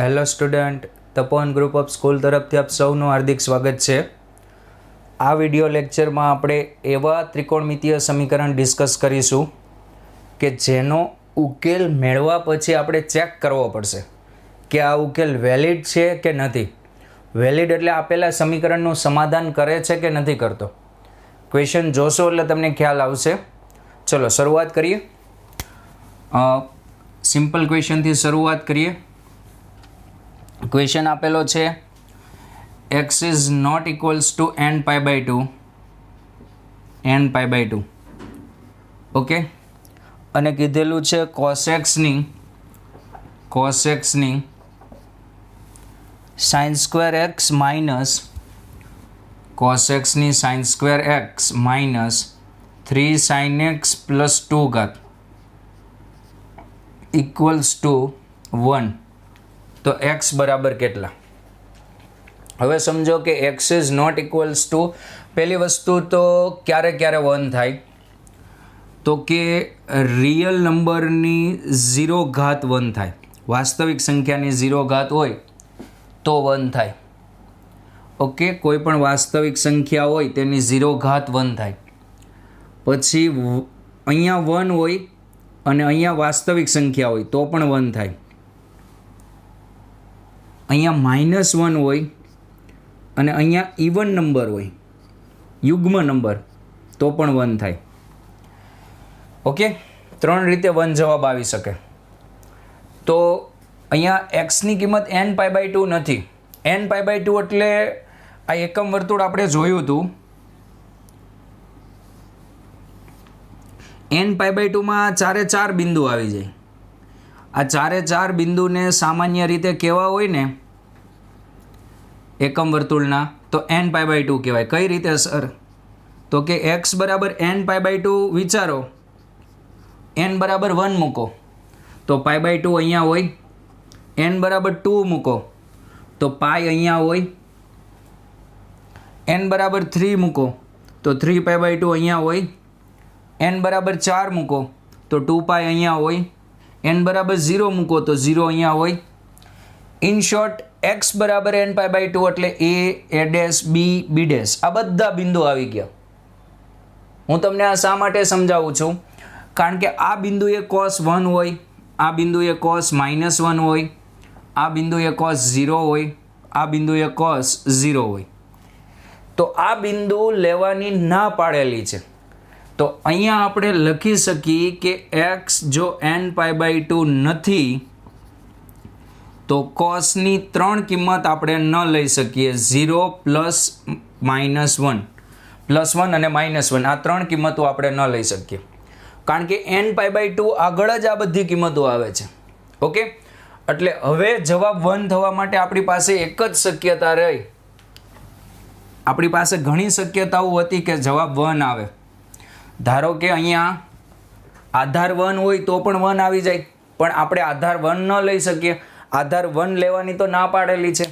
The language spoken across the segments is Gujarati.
Hello student, Tapovan group of school તરફથી આપ સૌનું હાર્દિક સ્વાગત છે. આ વિડિયો લેક્ચરમાં આપણે એવા ત્રિકોણમિતીય સમીકરણ ડિસ્કસ કરીશું કે જેનો ઉકેલ મેળવવા પછી આપણે ચેક કરવો પડશે કે આ ઉકેલ વેલિડ છે કે નથી. વેલિડ એટલે આપેલા સમીકરણનું સમાધાન કરે છે કે નથી કરતો. ક્વેશ્ચન જોશો એટલે તમને ખ્યાલ આવશે. ચલો શરૂઆત કરીએ. સિમ્પલ ક્વેશ્ચનથી શરૂઆત કરીએ. ક્વેશ્ચન આપેલો છે x is not equals to n pi by two okay, અને કીધેલું છે cos x ની sin square x minus cos x ની sin square x minus 3 sin x plus 2 ઘાત ઇક્વલ્સ ટુ 1. તો x બરાબર કેટલા? હવે સમજો કે x is not equals to, પહેલી વસ્તુ તો ક્યારે 1 થાય તો કે રિયલ નંબરની 0 ઘાત 1 થાય. વાસ્તવિક સંખ્યાની 0 ઘાત હોય તો 1 થાય. ઓકે, કોઈ પણ વાસ્તવિક સંખ્યા હોય તેની 0 ઘાત 1 થાય. પછી અહીંયા 1 હોય અને અહીંયા વાસ્તવિક સંખ્યા હોય તો પણ 1 થાય. અહીંયા -1 હોય અને અહીંયા ઇવન નંબર હોય, યુગ્મ નંબર, તો પણ 1 થાય. ઓકે, 3 રીતે 1 જવાબ આવી શકે. તો અહીંયા xની કિંમત n પાઈ બાય 2 નથી. n પાઈ બાય 2 એટલે આ એકમ વર્તુળ આપણે જોયું હતું. n પાઈ બાય 2માં 4 બિંદુ આવી જાય. આ 4 બિંદુને સામાન્ય રીતે કેવા હોય ને એકમ વર્તુળના, તો n પાઈ બાય 2 કહેવાય. કઈ રીતે સર? તો કે x બરાબર n પાઈ બાય 2 વિચારો, n બરાબર 1 મૂકો તો પાઈ બાય 2 અહીંયા હોય, n બરાબર 2 મૂકો તો પાઈ અહીંયા હોય, n બરાબર 3 મૂકો તો 3 પાઈ બાય 2 અહીંયા હોય, n બરાબર 4 મૂકો તો 2 પાઈ અહીંયા હોય, n બરાબર 0 મૂકો તો 0 અહીંયા હોય. ઇન શોર્ટ x બરાબર n પાઈ બાય 2 એટલે a ડેશ b ડેશ આ બધા બિંદુ આવી ગયા. હું તમને આ શા માટે સમજાવું છું? કારણ કે આ બિંદુએ cos 1 હોય, આ બિંદુએ cos -1 હોય, આ બિંદુએ cos 0 હોય, આ બિંદુએ cos 0 હોય. તો આ બિંદુ લેવાની ના પાડેલી છે. તો અહીંયા આપણે લખી શકીએ કે x જો n પાઈ બાય 2 નથી તો કોસની 3 કિંમત આપણે ન લઈ શકીએ. 0 પ્લસ -1, +1 અને -1 આ 3 કિંમતો આપણે ન લઈ શકીએ. કારણ કે n પાઈ બાય 2 આગળ જ આ બધી કિંમતો આવે છે. ઓકે, એટલે હવે જવાબ 1 થવા માટે આપણી પાસે એક જ શક્યતા રહી. આપણી પાસે ઘણી શક્યતાઓ હતી કે જવાબ 1 આવે. ધારો કે અહીંયા આધાર 1 હોય તો પણ 1 આવી જાય, પણ આપણે આધાર 1 ન લઈ શકીએ. આધાર 1 લેવાની તો ના પાડેલી છે.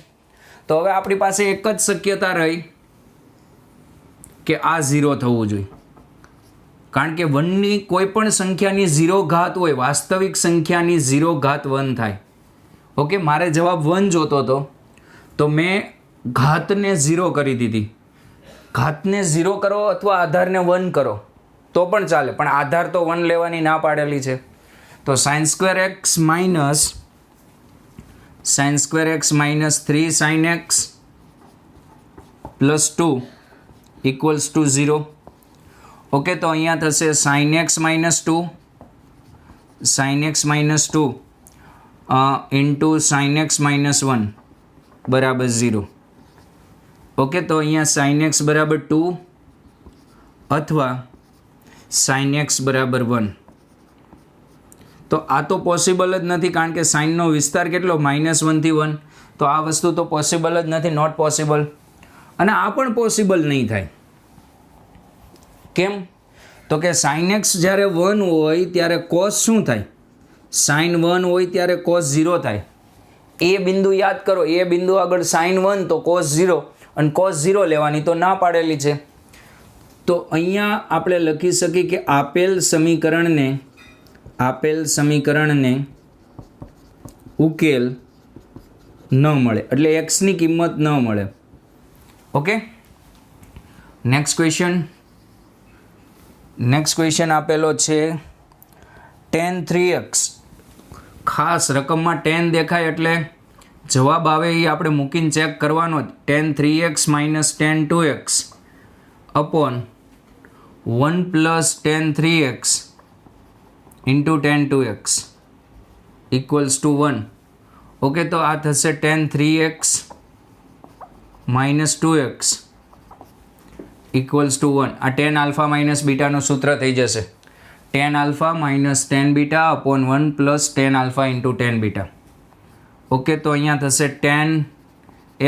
તો હવે આપણી પાસે એક જ શક્યતા રહી કે આ 0 થવું જોઈએ. કારણ કે 1ની કોઈ પણ સંખ્યાની 0 ઘાત હોય, વાસ્તવિક સંખ્યાની 0 ઘાત 1 થાય. ઓકે, મારે જવાબ 1 જોતો હતો તો મેં ઘાતને 0 કરી દીધી. ઘાતને 0 કરો અથવા આધારને 1 કરો તો પણ ચાલે, પણ આધાર તો 1 લેવાની ના પાડેલી છે. તો sin square x minus 3 sin x plus 2 equals to 0. Okay, તો અહીંયા થશે sin x minus 2 into sin x minus 1 બરાબર 0. ઓકે, તો અહીંયા sin x બરાબર 2 અથવા sin x બરાબર 1. તો આ તો પોસિબલ જ નથી, કારણ કે સાઇનનો વિસ્તાર કેટલો? -1 થી 1. તો આ વસ્તુ તો પોસિબલ જ નથી, નોટ પોસિબલ. અને આ પણ પોસિબલ નહીં થાય. કેમ? તો કે sin x જ્યારે 1 હોય ત્યારે cos શું થાય? sin 1 હોય ત્યારે cos 0 થાય. એ બિંદુ યાદ કરો, એ બિંદુ આગળ sin 1 તો cos 0, અને cos 0 લેવાની તો ના પાડેલી છે. તો અહીંયા આપણે લખી શકીએ કે આપેલ સમીકરણને ઉકેલ ન મળે, એટલે એક્સની કિંમત ન મળે. ઓકે, નેક્સ્ટ ક્વેશ્ચન આપેલો છે tan 3x. ખાસ રકમમાં 10 દેખાય એટલે જવાબ આવે એ આપણે મૂકીને ચેક કરવાનો જ. tan 3x minus tan 2x upon 1 plus tan 3x into tan 2x equals to 1. Okay, તો આ થશે tan 3x minus 2x equals to 1. આ tan આલ્ફા માઇનસ બીટાનું સૂત્ર થઈ જશે. tan alpha minus tan beta upon 1 plus tan alpha into tan beta. Okay, તો અહીંયા થશે tan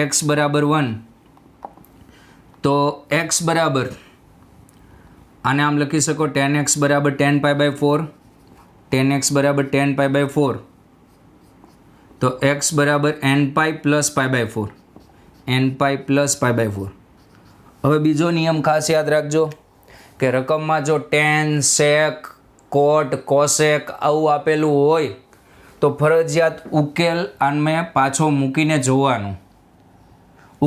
x બરાબર 1. તો x બરાબર આને આમ લખી શકો tan x બરાબર tan pi by 4, tan x બરાબર tan પાઈ બાય 4. તો x બરાબર n pi plus pi by 4, n pi plus pi by 4. હવે બીજો નિયમ ખાસ યાદ રાખજો કે રકમમાં જો tan, sec, cot, cosec આવું આપેલું હોય તો ફરજિયાત ઉકેલ આને પાછો મૂકીને જોવાનું.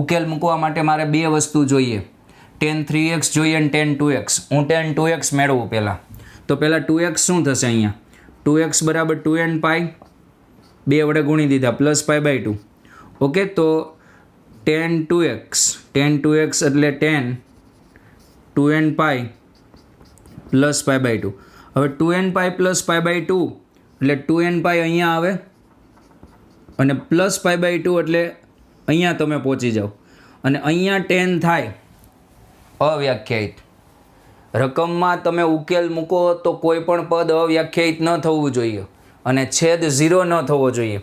ઉકેલ મૂકવા માટે મારે બે વસ્તુ જોઈએ, tan 3x જોઈએ અને tan 2x. હું tan 2x મેળવું પહેલાં. તો પહેલાં 2x શું થશે અહીંયા? 2x બરાબર 2n પાઈ, 2 વડે ગુણી દીધા, પ્લસ પાઈ બાય 2. ઓકે, તો tan 2x એટલે tan 2n pi plus pi by 2. હવે 2n pi plus pi by 2 એટલે 2n પાઈ અહીંયા આવે અને પ્લસ પાઈ બાય 2 એટલે અહીંયા તમે પહોંચી જાઓ. અને અહીંયા 10 થાય અવ્યાખ્યાયિત. રકમમાં તમે ઉકેલ મૂકો તો કોઈ પણ પદ અવ્યાખ્યાયિત ન થવું જોઈએ અને છેદ 0 ન થવો જોઈએ.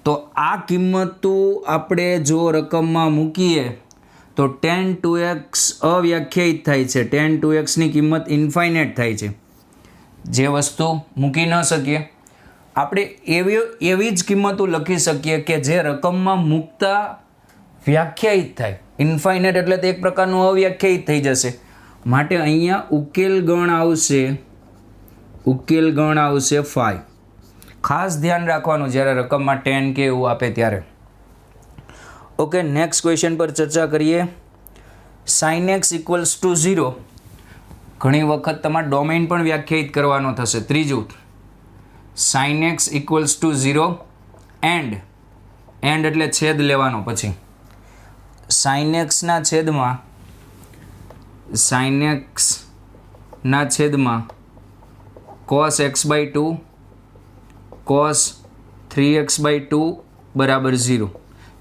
તો આ કિંમતો આપણે જો રકમમાં મૂકીએ તો tan 2x અવ્યાખ્યાયિત થાય છે. tan 2x ની કિંમત ઇન્ફાઇનાઇટ થાય છે. જે વસ્તુ મૂકી ન શકીએ આપણે એવી જ કિંમતો લખી શકીએ કે જે રકમમાં મૂકતા વ્યાખ્યાયિત થાય. ઇન્ફાઇનાઇટ એટલે તે એક પ્રકારનું અવ્યાખ્યાયિત થઈ જશે. માટે અહીંયા ઉકેલ ગણ આવશે 5. ખાસ ધ્યાન રાખવાનું જ્યારે રકમમાં 10 કે એવું આપે ત્યારે. ઓકે, નેક્સ્ટ ક્વેશ્ચન પર ચર્ચા કરીએ. sin x equals two 0. ઘણી વખત તમારે ડોમેઇન પણ વ્યાખ્યાયિત કરવાનો થશે. ત્રીજું, sin x equals two 0 and એટલે છેદ લેવાનો. પછી sin x ના છેદમાં cos x by 2 cos 3x by 2 બરાબર 0.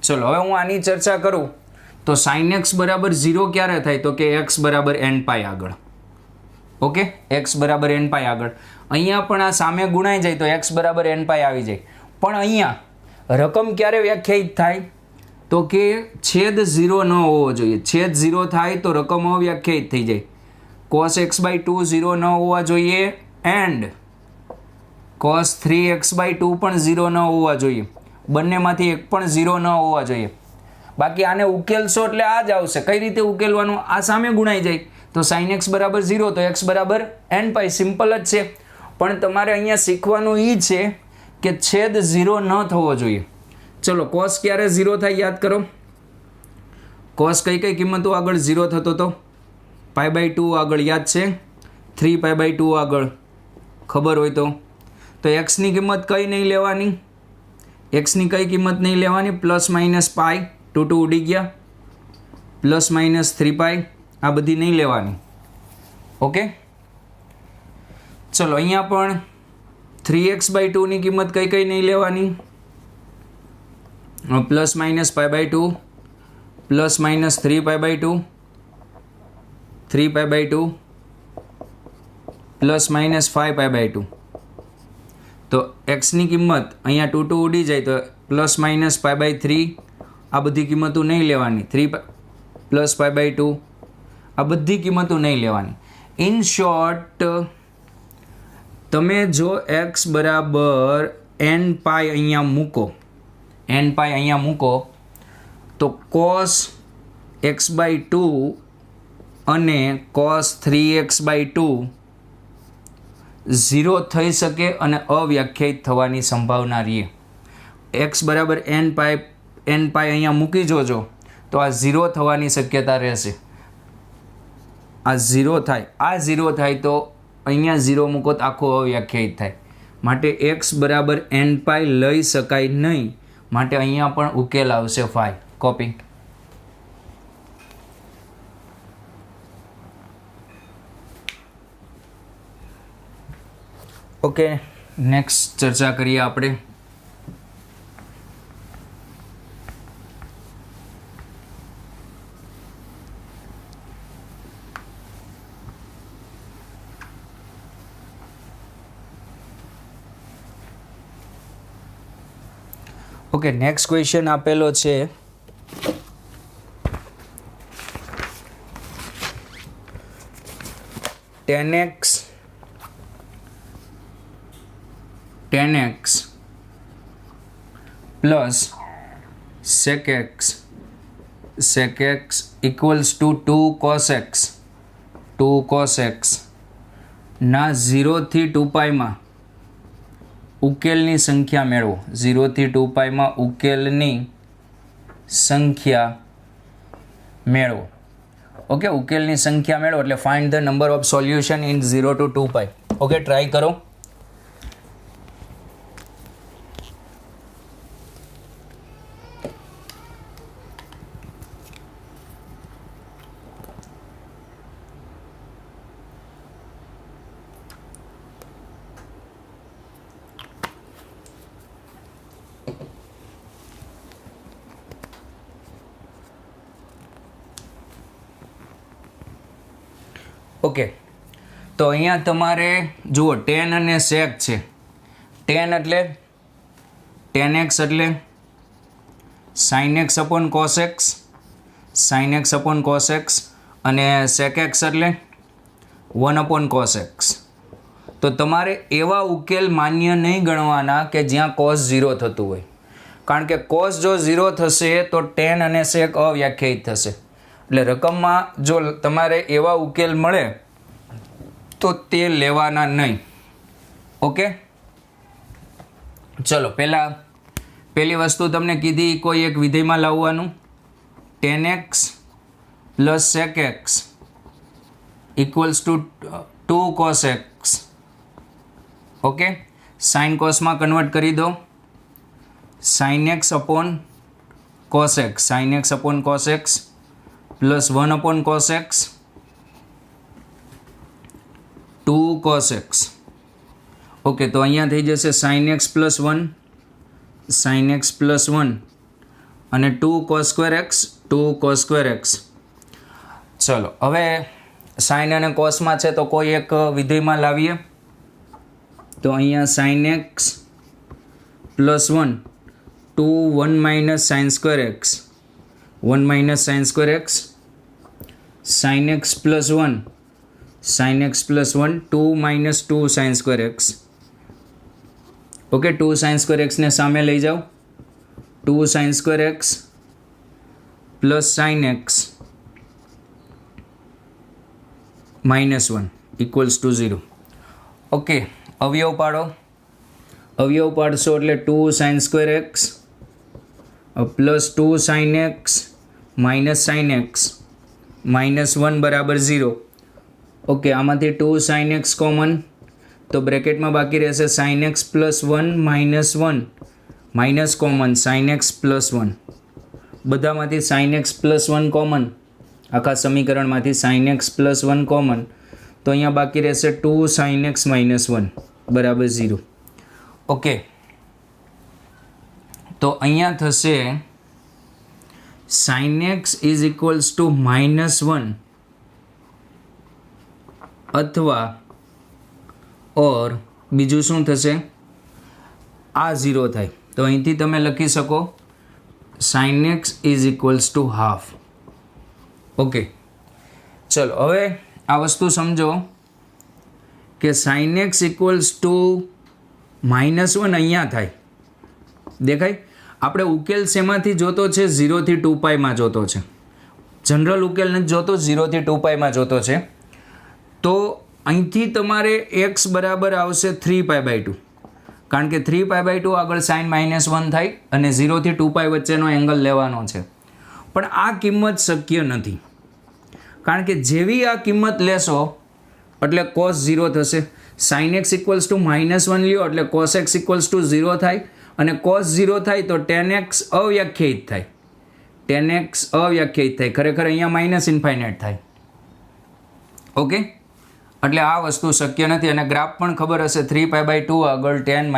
ચલો હવે હું આની ચર્ચા કરું તો sin x બરાબર 0 ક્યારે થાય? તો કે x બરાબર n પાઈ આગળ. ઓકે, x બરાબર n પાઈ આગળ. અહીંયા પણ આ સામે ગુણાઈ જાય તો x બરાબર n પાઈ આવી જાય. પણ અહીંયા રકમ ક્યારે વ્યાખ્યાયિત થાય? તો કે છેદ 0 ન હોવો જોઈએ. છેદ 0 થાય તો રકમ અવ્યાખ્યાયિત થઈ જાય. cos x બાય 2 0 ન હોવા જોઈએ એન્ડ cos 3x બાય 2 પણ 0 ન હોવા જોઈએ. બંનેમાંથી એક પણ 0 ન હોવા જોઈએ. બાકી આને ઉકેલશો એટલે આ જ આવશે. કઈ રીતે ઉકેલવાનું? આ સામે ગુણાઈ જાય તો sin x બરાબર 0 તો x બરાબર n પાઈ. સિમ્પલ જ છે. પણ તમારે અહીંયા શીખવાનું એ છે કે છેદ 0 ન થવો જોઈએ. ચલો, cos ક્યારે 0 થાય યાદ કરો. cos કઈ કિંમતો આગળ 0 થતો હતો? પાઈ બાય 2 આગળ યાદ છે, 3 પાઈ બાય 2 આગળ ખબર હોય તો એક્સની કિંમત કઈ નહીં લેવાની? એક્સની કઈ કિંમત નહીં લેવાની? પ્લસ માઇનસ પાઈ, 2 ઉડી ગયા, પ્લસ માઇનસ 3 પાઈ આ બધી નહીં લેવાની. ઓકે, ચલો અહીંયા પણ 3x બાય 2 ની કિંમત કઈ નહીં લેવાની? Plus minus pi by 2 plus minus 3 pi by 2 3 pi by 2 plus minus 5 pi by 2. તો એક્સની કિંમત અહીંયા 2 ઉડી જાય તો પ્લસ માઇનસ પાઈ બાય 3 આ બધી કિંમતો નહીં લેવાની. 3 પ્લસ પાઈ બાય 2 આ બધી કિંમતો નહીં લેવાની. ઇન શોર્ટ, તમે જો x બરાબર n પાઈ અહીંયા મૂકો તો cos x બાય 2 અને cos 3x બાય 2 0 થઈ શકે અને અવ્યાખ્યાયિત થવાની સંભાવના રહે. x બરાબર n પાઈ એન પાઈ અહીંયા મૂકી જોજો તો આ 0 થવાની શક્યતા રહેશે. આ 0 થાય, આ 0 થાય તો અહીંયા 0 મૂકો તો આખું અવ્યાખ્યાયિત થાય. માટે x બરાબર એન પાઈ લઈ શકાય નહીં. માટે અહીંયા પણ ઉકેલ આવશે 5. કોપી. ઓકે, નેક્સ્ટ ચર્ચા કરીએ આપણે. ઓકે, નેક્સ્ટ ક્વેશ્ચન આપેલો છે tan x plus sec x equals to 2 cos x ના 0 થી 2 પાઈમાં ઉકેલની સંખ્યા મેળવો. 0 થી 2 પાઈમાં ઉકેલની સંખ્યા મેળવો. ઓકે, ઉકેલની સંખ્યા મેળવો એટલે find the number of solution in 0 to 2 pi. Okay, try કરો. ઓકે, તો અહીંયા તમારે જુઓ tan અને sec છે. tan એટલે tan x એટલે sin x upon cos x, sin x upon cos x અને sec x એટલે 1 upon cos x. તો તમારે એવા ઉકેલ માન્ય નહીં ગણવાના કે જ્યાં cos 0 થતું હોય. કારણ કે cos જો 0 થશે તો tan અને sec અવ્યાખ્યાયિત થશે. એટલે રકમમાં જો તમારે એવા ઉકેલ મળે તો તે લેવાના નહીં. ઓકે, ચલો પહેલી વસ્તુ તમને કીધી કોઈ એક વિધેયમાં લાવવાનું. tan x plus sec x equals to 2 cos x. Okay, sine કોસમાં કન્વર્ટ કરી દો. sin x upon cos x, sin x upon cos x plus 1 upon cos x 2 cos x. Okay, તો અહીંયા થઈ જશે sin x plus 1, sin x plus 1 અને 2 cos square x, 2 cos square x. ચલો હવે sin અને cosમાં છે તો કોઈ એક વિધેયમાં લાવીએ. તો અહીંયા sin x plus 1 2 1 minus sin square x, 1 minus sin square x, sin x plus 1, sin x plus 1, 2 minus 2 sin square x. Okay, 2 sin square x ને સામે લઈ જાઓ. 2 sin square x plus sin x minus 1 equals to 0. Okay, અવયવ પાડો. અવયવ પાડશો એટલે 2 sin square x plus 2 sin x minus sin x minus 1 બરાબર 0. ઓકે, આમાંથી 2 sin x કોમન તો બ્રેકેટમાં બાકી રહેશે sin x plus 1 minus 1 minus common sin x plus 1. બધામાંથી sin x પ્લસ 1 કોમન, આખા સમીકરણમાંથી sin x પ્લસ 1 કોમન તો અહીંયા બાકી રહેશે 2 sin x માઇનસ 1 બરાબર 0. ઓકે, તો અહીંયા થશે sin x is equals to minus 1 અથવા ઓર બીજું શું થશે, આ 0 થાય તો અહીંથી તમે લખી શકો sin x is equals to half. Okay, ચલો હવે આ વસ્તુ સમજો કે sin x equals two minus 1 અહીંયા થાય. દેખાય? આપણે ઉકેલ શેમાંથી જોતો છે? 0 થી 2 પાઈમાં જોતો છે. જનરલ ઉકેલ નથી જોતો, 0 થી 2 પાઈમાં જોતો છે. તો અહીંથી તમારે x બરાબર આવશે 3 પાઈ બાય 2. કારણ કે 3π/2 આગળ સાઇન -1 થાય અને 0 થી 2π વચ્ચેનો એંગલ લેવાનો છે. પણ આ કિંમત શક્ય નથી, કારણ કે જેવી આ કિંમત લેશો એટલે cos 0 થશે. sin x = -1 લ્યો એટલે cos x = 0 થાય અને cos 0 થાય તો tan x અવ્યાખ્યાયિત થાય. tan x અવ્યાખ્યાયિત થાય, ખરેખર અહીંયા -∞ થાય. ઓકે, એટલે આ વસ્તુ શક્ય નથી અને ગ્રાફ પણ ખબર હશે 3π/2 આગળ tan -∞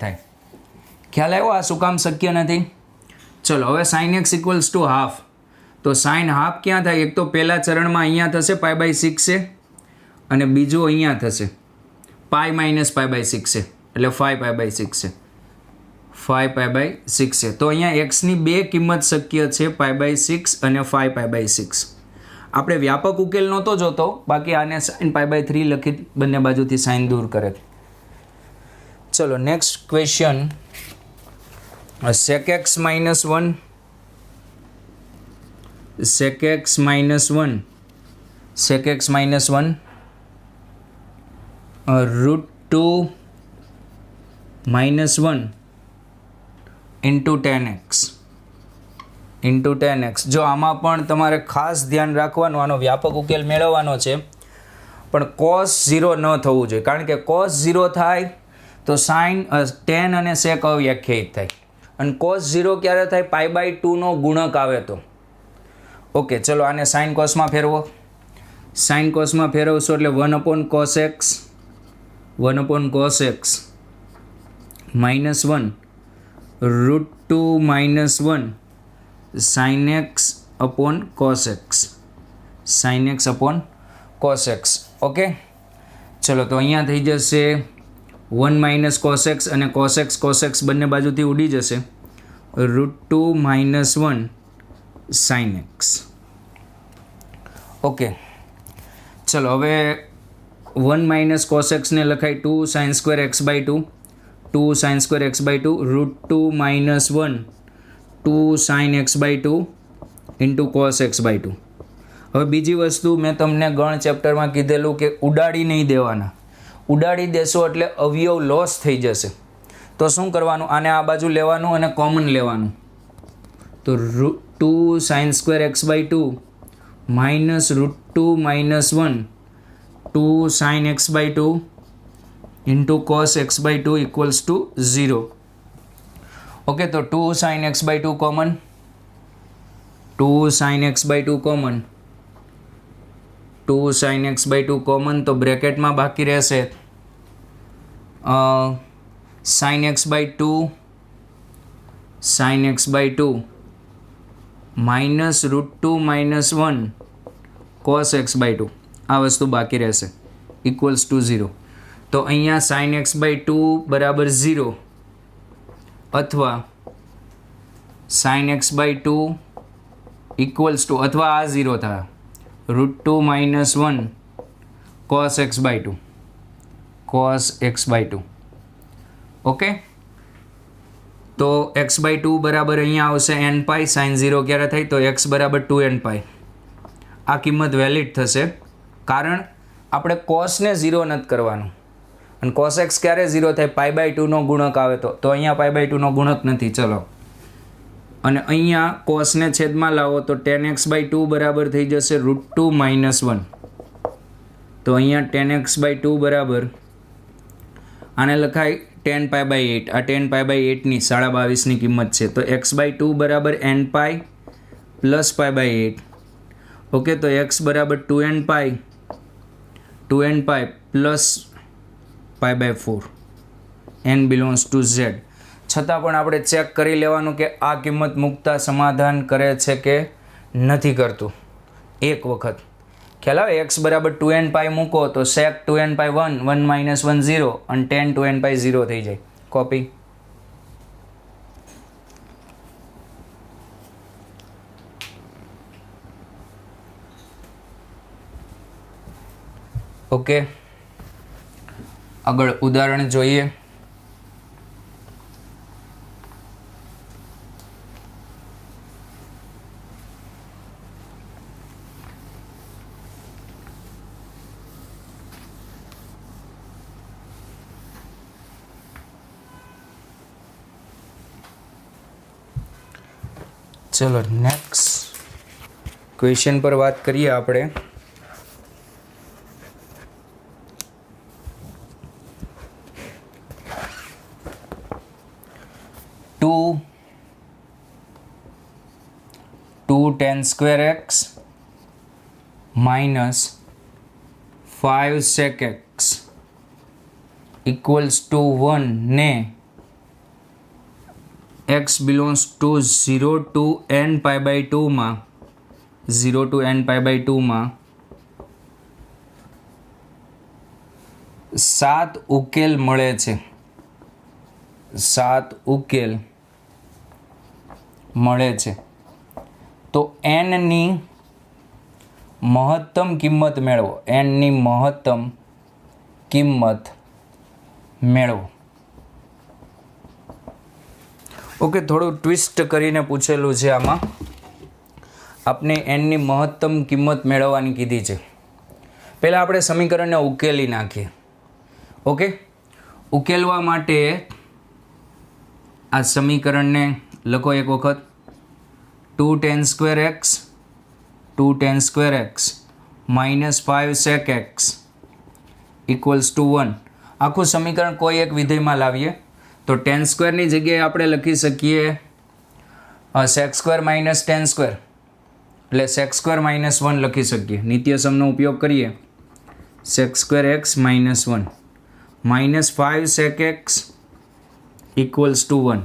થાય. ખ્યાલ આવ્યો આ શું કામ શક્ય નથી? ચલો હવે sin x = હાફ, તો sin હાફ ક્યાં થાય? એક તો પહેલા ચરણમાં અહીંયા થશે π/6 છે અને બીજું અહીંયા થશે π - π/6 છે એટલે 5π/6 છે. 5π/6 છે તો અહીંયા x ની બે કિંમત શક્ય છે π/6 અને 5π/6. આપણે વ્યાપક ઉકેલ નહોતો જોતો, બાકી આને sin π/3 લખી બંને બાજુથી સાઇન દૂર કરે. ચલો next question, sec x - 1 sec x - 1 sec x - 1 √2 - 1 into tan x. જો આમાં પણ તમારે ખાસ ધ્યાન રાખવાનું, આનો વ્યાપક ઉકેલ મેળવવાનો છે, પણ cos 0 ન થવું જોઈએ, કારણ કે cos 0 થાય તો sin tan અને sec અવ્યાખ્યાયિત થાય અને cos 0 ક્યારે થાય? π/2 નો ગુણક આવે તો. ઓકે, ચલો આને sin cosમાં ફેરવો. sin cosમાં ફેરવશો એટલે 1/cos x -1 √2 - 1 sin x cos x. Okay, ચલો તો અહીંયા થઈ જશે 1 - cos x અને cos x બંને બાજુથી ઉડી જશે. √2 - 1 sin x. ઓકે, ચલો હવે 1 - cos x ને લખાય 2 sin² x/2 2 sin² x/2 √2 - 1 2 sin x/2 into cos x/2. હવે બીજી વસ્તુ મેં તમને ગણ ચેપ્ટરમાં કીધેલું કે ઉડાડી નહીં દેવાના. ઉડાડી દેશો એટલે અવયવ લોસ થઈ જશે. તો શું કરવાનું? આને આ બાજુ લેવાનું અને કોમન લેવાનું. તો 2 sin² x/2 minus √2 - 1 2 sin x/2 into cos x/2 equals to 0. Okay, તો 2 sin x/2 common, 2 sin x/2 common, 2 sin x/2 common, તો બ્રેકેટમાં બાકી રહેશે sin x/2 minus √2 - 1 cos x/2, આ વસ્તુ બાકી રહેશે equals to 0. તો અહીંયા sin x/2 બરાબર 0 અથવા sin x/2 equals to, અથવા આ 0 થાય √2 - 1 cos x/2. ઓકે, તો x/2 બરાબર અહીંયા આવશે nπ. sin 0 ક્યારે થાય? તો x બરાબર 2nπ. આ કિંમત વેલિડ થશે, કારણ આપણે cosને 0 નથી કરવાનું અને cos x ક્યારે 0 થાય? π/2 નો ગુણક આવે તો અહીંયા π/2 નો ગુણક નથી. ચલો, અને અહીંયા cosને છેદમાં લાવો તો tan x/2 બરાબર થઈ જશે √2 - 1. તો અહીંયા tan x/2 બરાબર આને લખાય tan π/8. આ tan π/8 ની 22.5 ની કિંમત છે. તો x/2 બરાબર nπ પ્લસ π/8. ઓકે, તો x બરાબર 2nπ plus π/4. n belongs to z. છતાં પણ આપણે ચેક કરી લેવાનું કે આ કિંમત મૂકતા સમાધાન કરે છે કે નથી કરતું. એક વખત ખ્યાલ આવે, x બરાબર 2nπ મૂકો તો sec 2nπ 1 1 - 1 0 અને tan 2nπ 0 થઈ જાય. કોપી. ઓકે, આગળ ઉદાહરણ જોઈએ. ચલો નેક્સ્ટ ક્વેશ્ચન પર વાત કરીએ આપણે. Two tan square x minus 5 sec x equals to 1 ने x belongs to 0 to n pi by 2 માં 0 to n pi by 2 માં 7 ઉકેલ મળે છે. 7 ઉકેલ મળે છે. તો n ની મહત્તમ કિંમત મેળવો. n ની મહત્તમ કિંમત મેળવો. ઓકે, થોડું ટ્વિસ્ટ કરીને પૂછેલું છે આમાં. આપણે n ની મહત્તમ કિંમત મેળવવાની કીધી છે. પહેલાં આપણે સમીકરણને ઉકેલી નાખીએ. ઓકે, ઉકેલવા માટે આ સમીકરણને લખો એક વખત. 2 tan square x minus 5 sec x equals to 1. આખું સમીકરણ કોઈ એક વિધેયમાં લાવીએ તો tan સ્ક્વેરની જગ્યાએ આપણે લખી શકીએ sec square minus tan square, એટલે sec સ્ક્વેર માઇનસ 1 લખી શકીએ. નિત્યસમનો ઉપયોગ કરીએ. sec square x minus 1 minus 5 sec x equals two 1.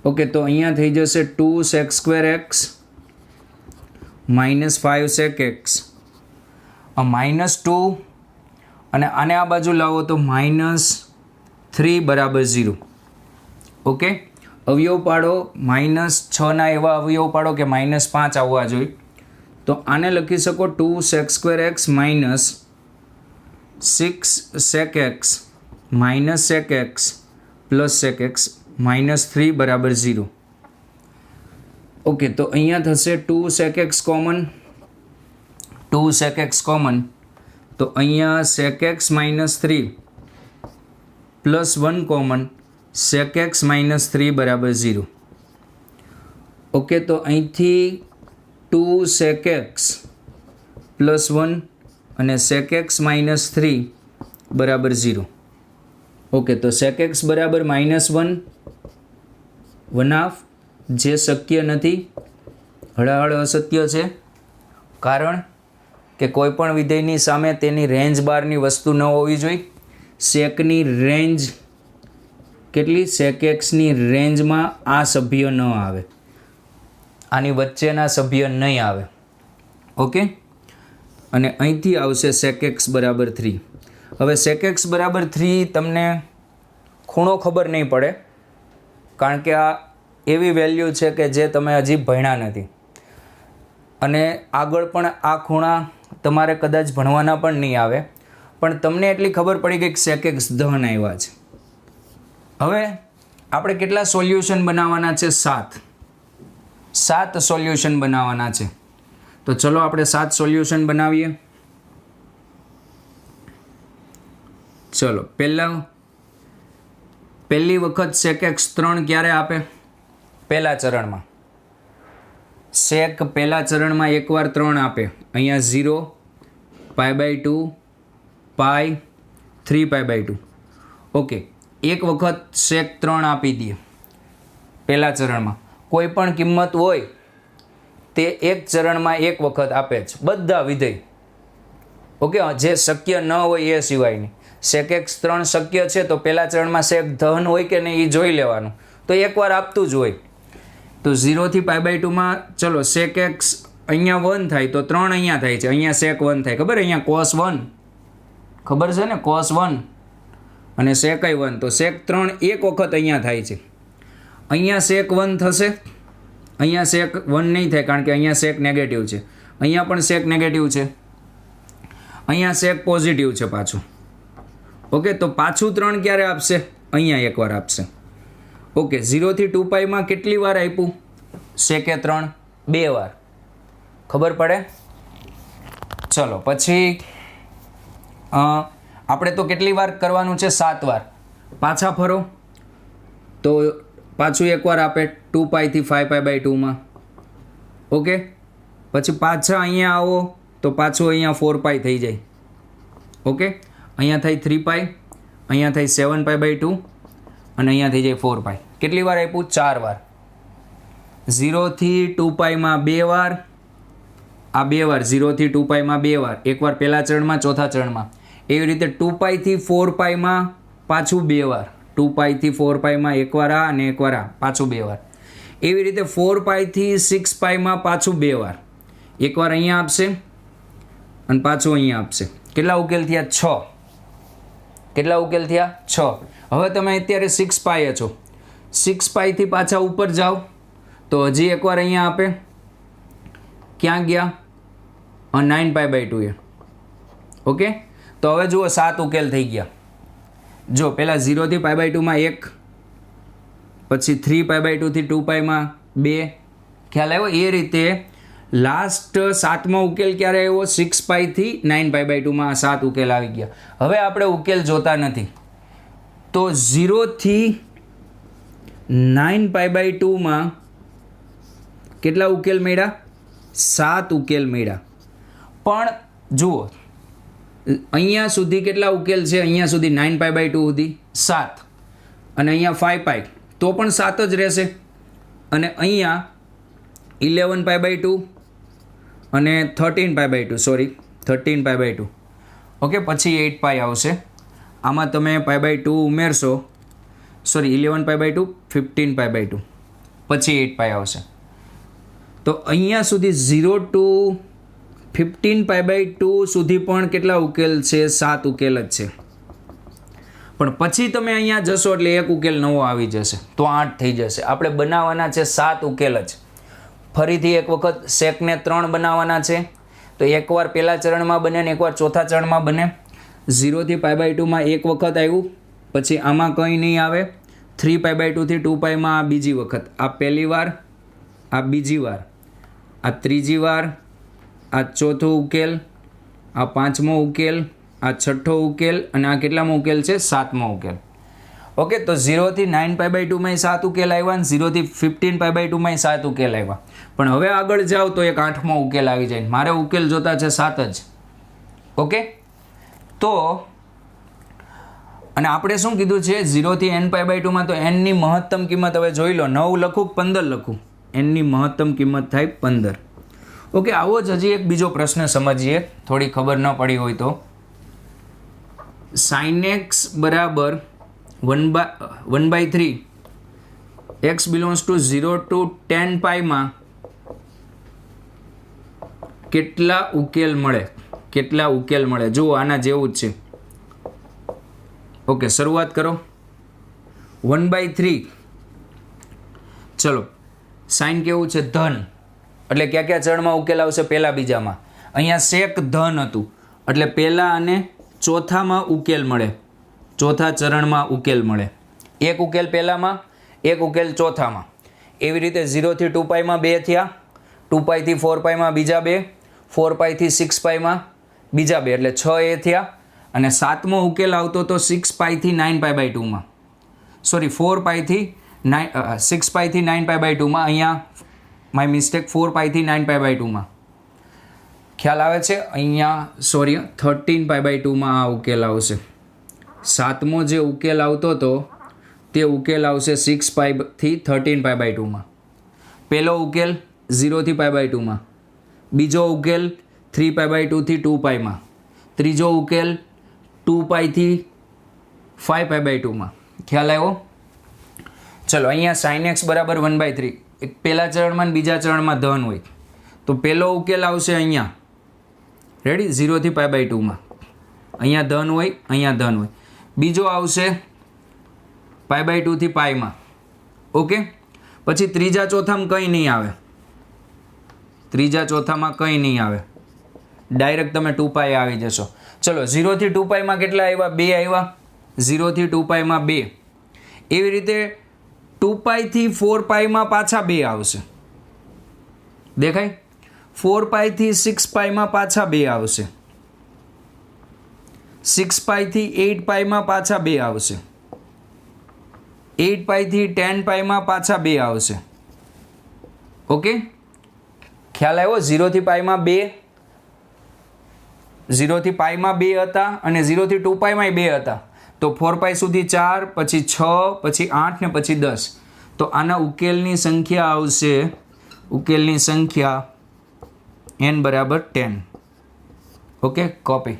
Okay, તો અહીંયા થઈ જશે 2 sec square x minus 5 sec x minus 2 અને આને આ બાજુ લાવો તો માઇનસ 3 બરાબર 0. ઓકે, અવયવ પાડો. માઇનસ 6ના એવા અવયવ પાડો કે માઇનસ 5 આવવા જોઈએ. તો આને લખી શકો 2 sec square x minus 6 sec x minus sec x plus sec x minus 3 બરાબર 0. ઓકે, તો અહીંયા થશે 2 sec x common, 2 sec x common, તો અહીંયા sec x minus 3 plus 1 common, sec x minus 3 બરાબર 0. ઓકે, તો અહીંથી 2 sec x પ્લસ 1 અને sec x માઇનસ 3 બરાબર 0. ઓકે, તો sec x બરાબર માઇનસ 1 1/2, જે શક્ય નથી, હળાહળ અસત્ય છે. કારણ કે કોઈ પણ વિધેયની સામે તેની રેન્જ બહારની વસ્તુ ન હોવી જોઈએ. સેકની રેન્જ કેટલી? sec xની રેન્જમાં આ સભ્ય ન આવે, આની વચ્ચેના સભ્ય નહીં આવે. ઓકે, અને અહીંથી આવશે sec x બરાબર 3. હવે sec x બરાબર 3 તમને ખૂણો ખબર નહીં પડે, કારણ કે આ એવી વેલ્યુ છે કે જે તમે હજી ભણ્યા નથી, અને આગળ પણ આ ખૂણા તમારે કદાચ ભણવાના પણ નહીં આવે, પણ તમને એટલી ખબર પડી ગઈ કે sec x ધન આવ્યા છે. હવે આપણે કેટલા સોલ્યુશન બનાવવાના છે? 7 સોલ્યુશન બનાવવાના છે. તો ચલો આપણે 7 સોલ્યુશન બનાવીએ. ચલો, પહેલી વખત sec x 3 ક્યારે આપે? પહેલા ચરણમાં. sec પહેલા ચરણમાં એકવાર 3 આપે. અહીંયા 0 pi by 2 pi 3 pi by 2. Okay, એક વખત sec 3 આપી દઈએ પહેલા ચરણમાં. કોઈ પણ કિંમત હોય તે એક ચરણમાં એક વખત આપે છે, બધા વિધેય. ઓકે, જે શક્ય ન હોય એ સિવાયની. sec x 3 શક્ય છે તો પહેલા ચરણમાં sec ધન હોય કે નહીં એ જોઈ લેવાનું, તો એકવાર આપતું જ હોય. તો 0 થી pi by 2 માં ચલો sec x અહીંયા 1 થાય તો 3 અહીંયા થાય છે, અહીંયા sec 1 થાય. ખબર? અહીંયા cos 1 ખબર છે ને, cos 1 અને sec 1, તો sec 3 એક વખત અહીંયા થાય છે. અહીંયા sec 1 થશે, અહીંયા sec 1 નહીં થાય કારણ કે અહીંયા sec નેગેટિવ છે, અહીંયા પણ sec નેગેટિવ છે, અહીંયા sec પોઝિટિવ છે પાછું. ઓકે, તો પાછું 3 ક્યારે આપશે? અહીંયા એકવાર આપશે. ઓકે, 0 થી 2 pi માં કેટલી વાર આપ્યું? sec 3 2 વાર. ખબર પડે? ચલો પછી આપણે તો કેટલી વાર કરવાનું છે? 7 વાર. પાછા ફરો તો પાછું એકવાર આપે 2 pi થી 5 pi by 2 માં. ઓકે, પછી પાછા અહીંયા આવો તો પાછું અહીંયા 4 પાઈ થઈ જાય. ઓકે, અહીંયા થાય 3 પાઈ, અહીંયા થાય 7 પાઈ/2 અને અહીંયા થઈ જાય 4 પાઈ. કેટલી વાર આપ્યું? 4 વાર. 0 થી 2 પાઈમાં 2 વાર, આ 2 વાર. 0 થી 2 પાઈમાં 2 વાર, એકવાર પહેલા ચરણમાં, ચોથા ચરણમાં. એવી રીતે 2 પાઈથી 4 પાઈમાં પાછું 2 વાર. 2 પાઈથી 4 પાઈમાં એકવાર આ અને એકવાર આ, પાછું 2 વાર. એવી રીતે 4 પાઈથી 6 પાઈમાં પાછું 2 વાર, એકવાર અહીંયા આપશે અને પાછું અહીંયા આપશે. કેટલા ઉકેલ થયા? 6. કેટલા ઉકેલ થયા? 6. હવે તમે અત્યારે 6 પાઈએ છો. 6 પાઈથી પાછા ઉપર જાઓ તો હજી એકવાર અહીંયા આપે. ક્યાં ગયા? 9 પાઈ/2 એ. ઓકે, તો હવે જુઓ 7 ઉકેલ થઈ ગયા. જો પહેલાં 0 થી પાઈ/2માં 1, પછી 3 પાઈ/2 થી 2 પાઈમાં 2. ખ્યાલ આવ્યો? એ રીતે લાસ્ટ 7મો ઉકેલ ક્યારે આવ્યો? 6 પાઈથી 9 પાઈ/2માં 7 ઉકેલ આવી ગયા. હવે આપણે ઉકેલ જોતા નથી, તો 0 થી 9 પાઈ/2માં કેટલા ઉકેલ મળ્યા? 7 ઉકેલ મળ્યા. પણ જુઓ અહીંયા સુધી કેટલા ઉકેલ છે? અહીંયા સુધી 9 પાઈ/2 સુધી 7, અને અહીંયા 5 પાઈ તો પણ 7 જ રહેશે, અને અહીંયા 11 પાઈ/2 અને 13 પાઈ/2, સોરી 13 પાઈ/2. ઓકે, પછી 8 પાઈ આવશે. આમાં તમે પાઈ/2 ઉમેરશો, સોરી 11 પાઈ/2, 15 પાઈ/2, પછી 8 પાઈ આવશે. તો અહીંયા સુધી 0 to 15 પાઈ/2 સુધી પણ કેટલા ઉકેલ છે? 7 ઉકેલ જ છે. પણ પછી તમે અહીંયા જશો એટલે એક ઉકેલ નવો આવી જશે, તો 8 થઈ જશે. આપણે બનાવવાના છે 7 ઉકેલ જ. ફરીથી એક વખત સેકને 3 બનાવવાના છે, તો એકવાર પહેલા ચરણમાં બને ને એકવાર ચોથા ચરણમાં બને. 0 થી પાઈ/2માં એક વખત આવ્યું, પછી આમાં કંઈ નહીં આવે. 3 પાઈ/2 થી 2 પાઈમાં આ બીજી વખત, આ પહેલી વાર, આ બીજી વાર, આ ત્રીજી વાર, આ ચોથો ઉકેલ, આ 5મો ઉકેલ, આ 6ઠ્ઠો ઉકેલ, અને આ કેટલામો ઉકેલ છે? 7મો ઉકેલ. ઓકે, તો 0 થી 9 પાઈ/2માં 7 ઉકેલ આવ્યા, અને 0 થી 15 પાઈ/2માં 7 ઉકેલ આવ્યા. પણ હવે આગળ જાઓ તો એક 8મો ઉકેલ આવી જાય. મારે ઉકેલ જોતા છે 7 જ. ઓકે, તો અને આપણે શું કીધું છે? 0 થી n પાઈ/2માં તો n ની મહત્તમ કિંમત હવે જોઈ લો. 9 લખું, 15 લખું, n ની મહત્તમ કિંમત થાય 15. ઓકે, આવો જ હજી એક બીજો પ્રશ્ન સમજીએ, થોડી ખબર ન પડી હોય તો. sin x બરાબર 1/3 x belongs to 0 to 10 પાઈમાં કેટલા ઉકેલ મળે? કેટલા ઉકેલ મળે? જુઓ આના જેવું જ છે. ઓકે, શરૂઆત કરો. 1/3, ચલો સાઇન કેવું છે? ધન. એટલે ક્યાં ક્યાં ચરણમાં ઉકેલ આવશે? પહેલા બીજામાં. અહીંયા સેક ધન હતું એટલે પહેલા અને ચોથામાં ઉકેલ મળે, ચોથા ચરણમાં ઉકેલ મળે. એક ઉકેલ પહેલામાં, એક ઉકેલ ચોથામાં. એવી રીતે 0 થી 2 પાઈમાં 2 થયા, 2 પાઈથી 4 પાઈમાં બીજા 2, 4 પાઈથી 6 પાઈમાં બીજા 2, એટલે 6 એ થયા. અને 7મો ઉકેલ આવતો તો 6 પાઈથી 9 પાઈ/2માં, સોરી 4 પાઈથી 6 પાઈથી 9 પાઈ/2માં. અહીંયા માય મિસ્ટેક, 4 પાઈથી 9 પાઈ/2માં. ખ્યાલ આવે છે? અહીંયા સોરી 13 પાઈ/2માં આ ઉકેલ આવશે. 7મો જે ઉકેલ આવતો હતો તે ઉકેલ આવશે 6 પાઈથી 13 પાઈ/2માં. પહેલો ઉકેલ 0 થી પાઈ/2માં, બીજો ઉકેલ 3 પાઈ/2 થી 2 પાઈમાં, ત્રીજો ઉકેલ 2 પાઈથી 5 પાઈ/2માં. ખ્યાલ આવ્યો? ચલો, અહીંયા sin x બરાબર 1/3. એક પહેલા ચરણમાં બીજા ચરણમાં ધન હોય તો પહેલો ઉકેલ આવશે અહીંયા, રેડી, 0 થી પાઈ/2માં. અહીંયા ધન હોય, અહીંયા ધન હોય. બીજો આવશે પાઈ/2 થી પાઈમાં. ઓકે, પછી ત્રીજા ચોથામાં કંઈ નહીં આવે. ત્રીજા ચોથામાં કંઈ નહીં આવે, ડાયરેક્ટ તમે 2 પાઈ આવી જશો. ચલો, 0 થી 2 પાઈમાં કેટલા આવ્યા? 2 આવ્યા. 0 થી 2 પાઈમાં 2. એવી રીતે 2 પાઈથી 4 પાઈમાં પાછા 2 આવશે. દેખાય? 4 પાઈથી 6 પાઈમાં પાછા 2 આવશે. 6 પાઈથી 8 પાઈમાં પાછા 2 આવશે. 8 પાઈથી 10 પાઈમાં પાછા 2 આવશે. ઓકે, ખ્યાલ આવ્યો? 0 થી પાઈમાં 2, 0 થી પાઈમાં 2 હતા અને 0 થી 2 પાઈમાં 2 હતા. તો 4 પાઈ સુધી 4, પછી 6, પછી 8 ને પછી 10. તો આના ઉકેલની સંખ્યા આવશે, ઉકેલની સંખ્યા n બરાબર 10. Okay, copy.